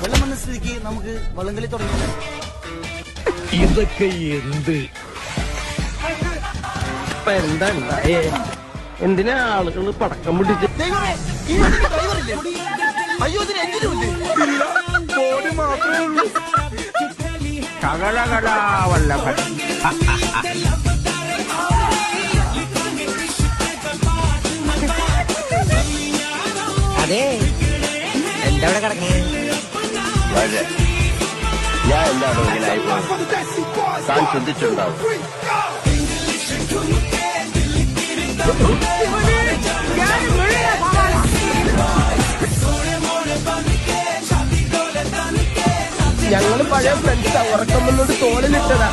വെള്ളം വന്ന സ്ഥിതിക്ക് നമുക്ക് വള്ളംകളി തുടങ്ങി. ഇതൊക്കെ എന്ത് എന്താ എന്തിനാ ആളുകൾ പടക്കം പിടിച്ച്? അയ്യോ ഇതിന് എന്തിനുമില്ലേ? ബോഡി മാത്രമേ ഉള്ളൂ. കകളകലാവല്ലഭൻ. അതെ എന്താ ഇവിടെ കിടക്കണേ? ഞാൻ എന്താണ് ഇങ്ങനെ ആയിപ്പോയത്? താൻ ശ്രദ്ധിച്ചിട്ടുണ്ടാവും. ഞങ്ങള് പഴയ ഫ്രണ്ട്സാ. ഉറക്കം വന്നത് തോളിലിട്ടതാ.